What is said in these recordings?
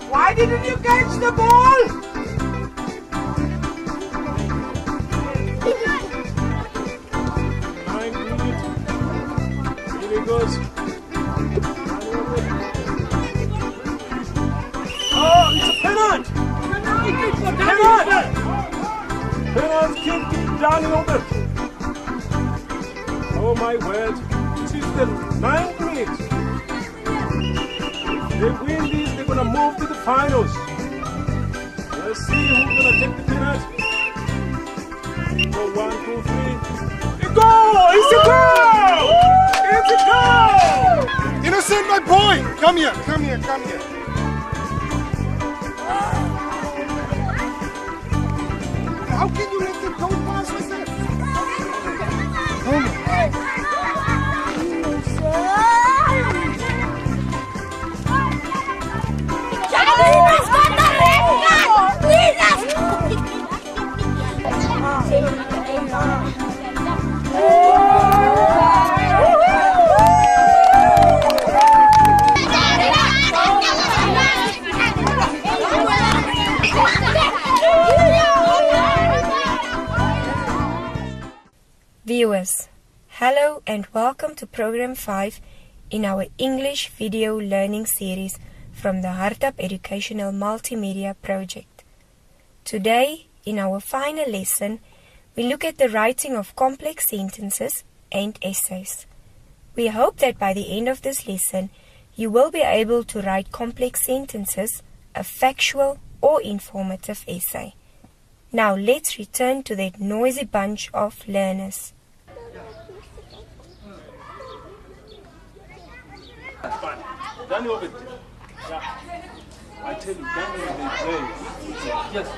Why didn't you catch the ball? 9 minutes. Here it goes. Oh, it's a penalty! Penalty! Penalty kick to Danny Robert. Oh my word. This is the 9th minute. They win this, they're gonna move to the finals. Let's see who's gonna take the penalty. Go 1, 2, 3. A goal! It's a goal! It's a goal! Innocent, my boy! Come here, come here, come here. How can you let them go past like that? Come on. Viewers, hello and welcome to Program 5 in our English video learning series from the Hardap Educational Multimedia Project. Today, in our final lesson, we look at the writing of complex sentences and essays. We hope that by the end of this lesson, you will be able to write complex sentences, a factual or informative essay. Now let's return to that noisy bunch of learners. Danny Robert. Yeah. I tell you, Danny Robert play. Yes.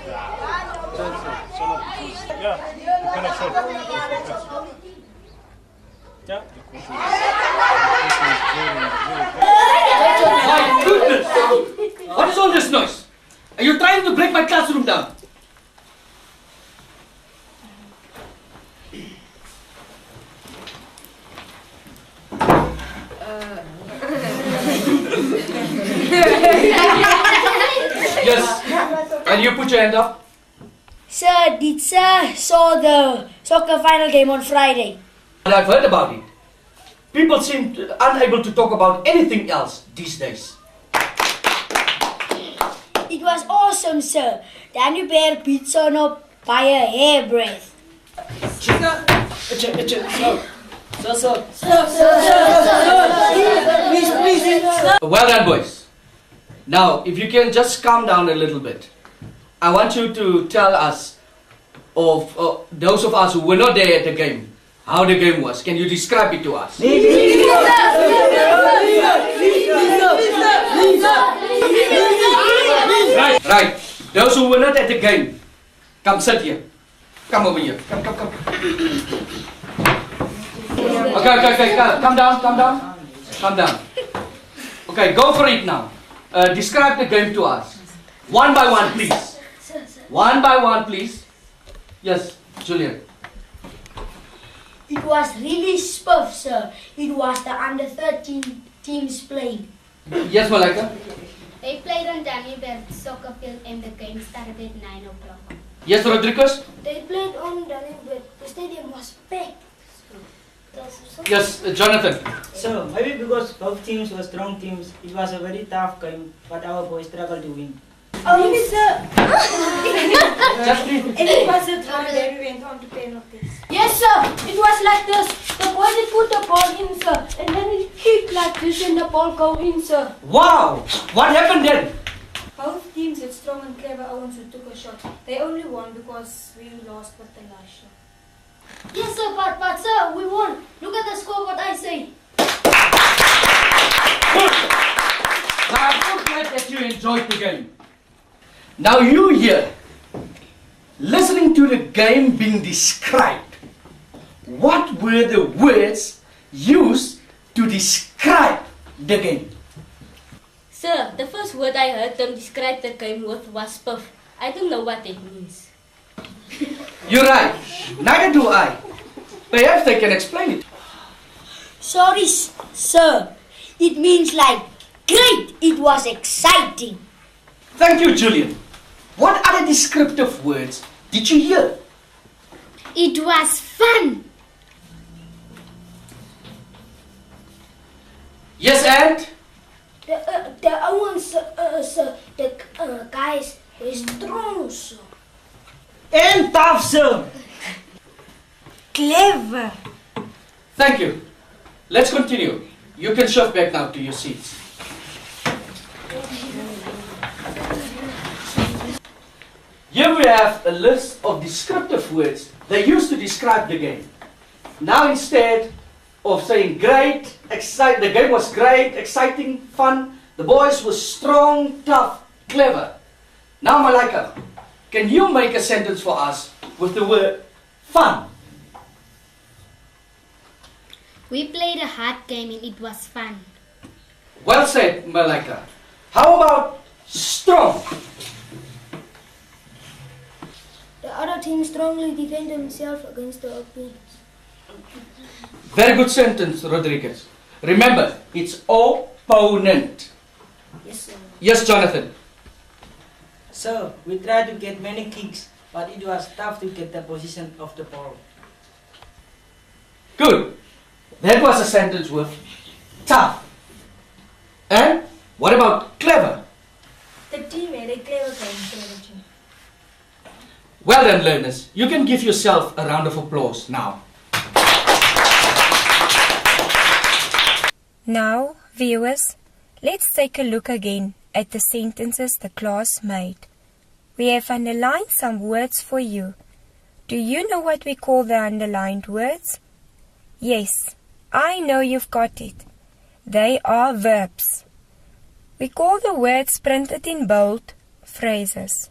Yeah, you cannot show. Yeah. My goodness! What is all this noise? Are you trying to break my classroom down? Yes. And you put your hand up? Sir, did sir saw the soccer final game on Friday? And I've heard about it. People seem unable to talk about anything else these days. It was awesome, sir. Danny Bear beat Sono by a hairbreadth. Well done, boys. Now, if you can just calm down a little bit. I want you to tell us of those of us who were not there at the game, how the game was. Can you describe it to us? Right. Those who were not at the game, come sit here. Come over here. Come. Okay. Come down. Okay, go for it now. Describe the game to us. One by one, please. One by one, please. Yes, Julian. It was really spiff, sir. It was the under 13 teams playing. Yes, Malika. The They played on Dannyberg soccer field and the game started at 9 o'clock. Yes, Rodriguez? They played on Dannyberg. The stadium was packed. Yes, Jonathan. So, maybe because both teams were strong teams, it was a very tough game, but our boys struggled to win. Only sir. Justin. And it was the time that we went on to penalties. Yes, sir. It was like this. The boy did put the ball in, sir, and then it kicked like this, and the ball go in, sir. Wow! What happened then? Both teams had strong and clever Owens who took a shot. They only won because we lost with the last shot. Yes, sir, but sir, we won. Look at the score, what I say. Good. Now, I'm so glad that you enjoyed the game. Now you here, listening to the game being described, what were the words used to describe the game? Sir, the first word I heard them describe the game with was puff. I don't know what it means. You're right. Neither do I. Perhaps they can explain it. Sorry, sir. It means like, great, it was exciting. Thank you, Julian. What other descriptive words did you hear? It was fun. Yes, and? The Owens, sir, the guys were strong, sir. And tough, sir! Clever. Thank you. Let's continue. You can shift back now to your seats. Here we have a list of descriptive words they used to describe the game. Now instead of saying great, the game was great, exciting, fun, the boys were strong, tough, clever. Now Malaika, can you make a sentence for us with the word fun? We played a hard game and it was fun. Well said, Malaika. How about strong? The other team strongly defend themselves against the opponents. Very good sentence, Rodriguez. Remember, it's opponent. Yes, sir. Yes, Jonathan. So, we tried to get many kicks, but it was tough to get the position of the ball. Good. That was a sentence with tough. And what about clever? The team had a clever game strategy. Well done, learners. You can give yourself a round of applause now. Now, viewers, let's take a look again at the sentences the class made. We have underlined some words for you. Do you know what we call the underlined words? Yes, I know you've got it. They are verbs. We call the words printed in bold phrases.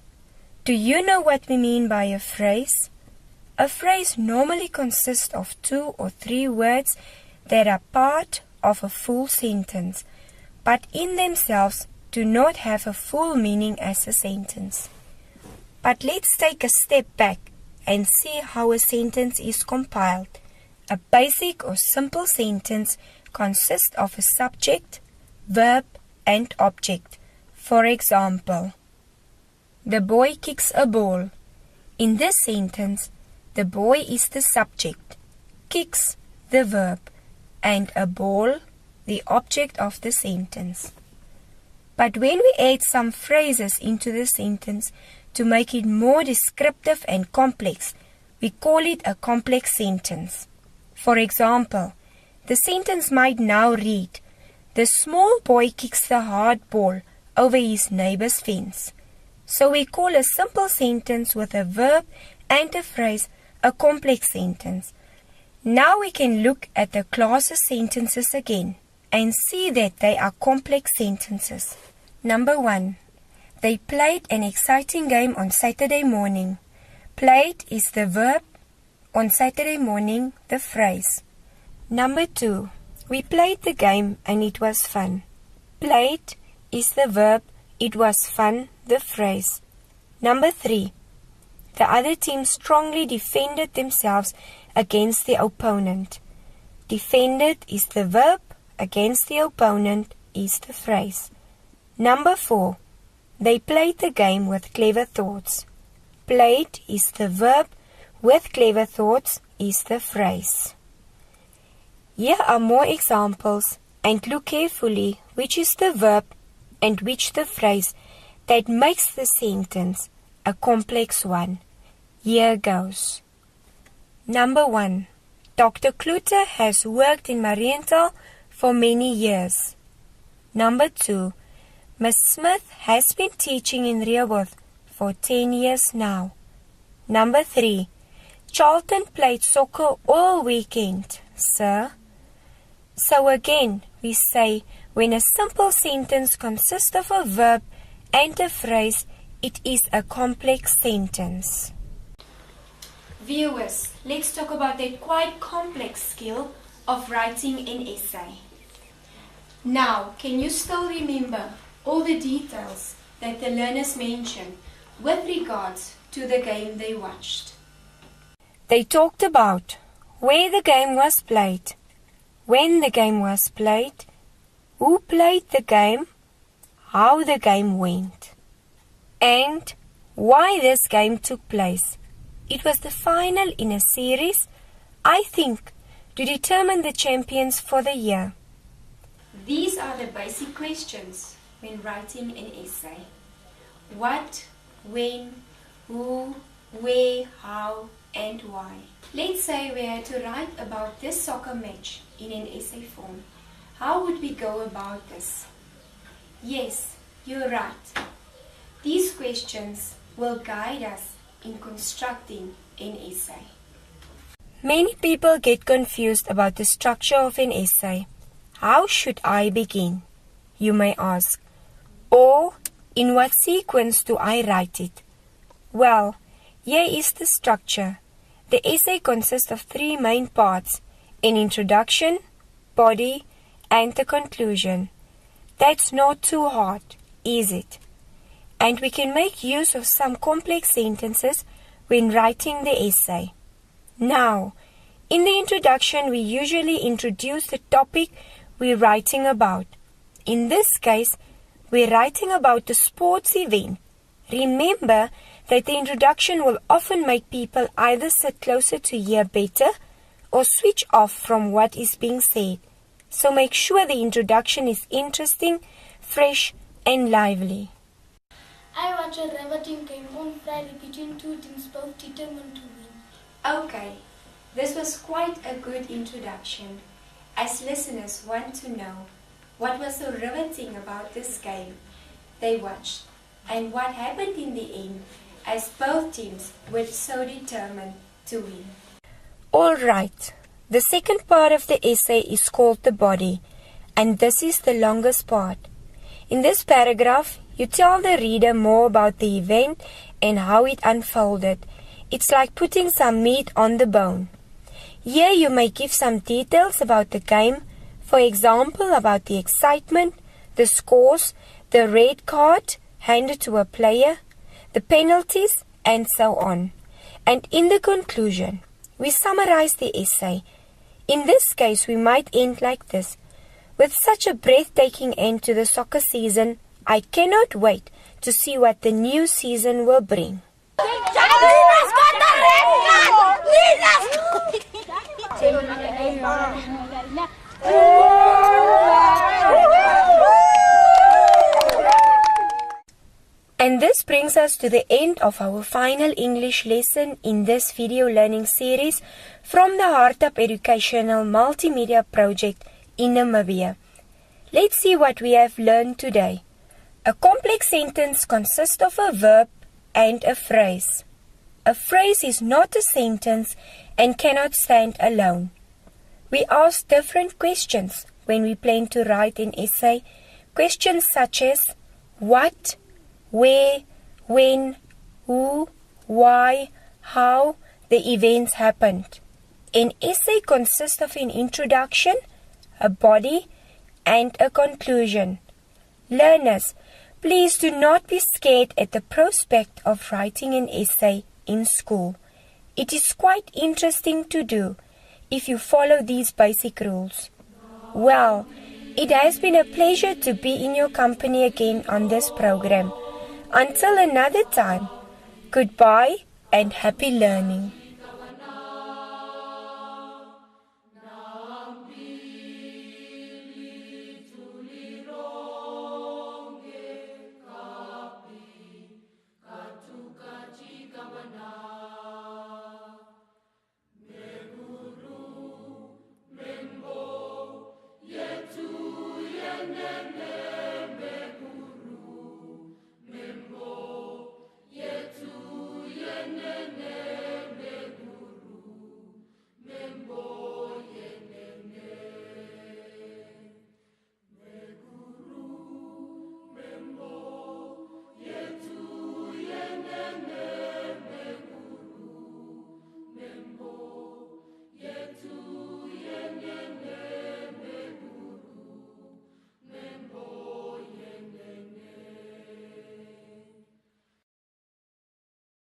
Do you know what we mean by a phrase? A phrase normally consists of 2 or 3 words that are part of a full sentence, but in themselves do not have a full meaning as a sentence. But let's take a step back and see how a sentence is compiled. A basic or simple sentence consists of a subject, verb, and object. For example, the boy kicks a ball. In this sentence, the boy is the subject, kicks the verb, and a ball the object of the sentence. But when we add some phrases into the sentence to make it more descriptive and complex, we call it a complex sentence. For example, the sentence might now read, the small boy kicks the hard ball over his neighbor's fence. So we call a simple sentence with a verb and a phrase a complex sentence. Now we can look at the class's sentences again and see that they are complex sentences. Number 1. They played an exciting game on Saturday morning. Played is the verb, on Saturday morning the phrase. Number 2. We played the game and it was fun. Played is the verb, it was fun, the phrase. Number 3. The other team strongly defended themselves against the opponent. Defended is the verb, against the opponent is the phrase. Number 4. They played the game with clever thoughts. Played is the verb, with clever thoughts is the phrase. Here are more examples, and look carefully which is the verb and which the phrase that makes the sentence a complex one. Here goes. Number 1. Dr. Klute has worked in Marienthal for many years. Number 2. Miss Smith has been teaching in Rehoboth for 10 years now. Number 3. Charlton played soccer all weekend, sir. So again, we say when a simple sentence consists of a verb and a phrase, it is a complex sentence. Viewers, let's talk about that quite complex skill of writing an essay. Now, can you still remember all the details that the learners mentioned with regards to the game they watched? They talked about where the game was played, when the game was played, who played the game, how the game went, and why this game took place. It was the final in a series, I think, to determine the champions for the year. These are the basic questions when writing an essay. What, when, who, where, how, and why. Let's say we had to write about this soccer match in an essay form. How would we go about this? Yes, you're right. These questions will guide us in constructing an essay. Many people get confused about the structure of an essay. How should I begin? You may ask. Or, in what sequence do I write it? Well, here is the structure. The essay consists of 3 main parts: an introduction, body, and the conclusion. That's not too hard, is it? And we can make use of some complex sentences when writing the essay. Now, in the introduction, we usually introduce the topic we're writing about. In this case, we're writing about the sports event. Remember that the introduction will often make people either sit closer to hear better or switch off from what is being said. So make sure the introduction is interesting, fresh, and lively. I watched a riveting game on Friday between 2 teams both determined to win. Okay, this was quite a good introduction, as listeners want to know what was so riveting about this game they watched and what happened in the end as both teams were so determined to win. All right, the second part of the essay is called the body, and this is the longest part. In this paragraph, you tell the reader more about the event and how it unfolded. It's like putting some meat on the bone. Here you may give some details about the game, for example, about the excitement, the scores, the red card handed to a player, the penalties, and so on. And in the conclusion, we summarize the essay. In this case, we might end like this. With such a breathtaking end to the soccer season, I cannot wait to see what the new season will bring. And this brings us to the end of our final English lesson in this video learning series from the Hardtop Educational Multimedia Project in Namibia. Let's see what we have learned today. A complex sentence consists of a verb and a phrase. A phrase is not a sentence and cannot stand alone. We ask different questions when we plan to write an essay. Questions such as what, where, when, who, why, how the events happened. An essay consists of an introduction, a body, and a conclusion. Learners, please do not be scared at the prospect of writing an essay in school. It is quite interesting to do if you follow these basic rules. Well, It has been a pleasure to be in your company again on this program. Until another time, goodbye and happy learning. Yetu yendele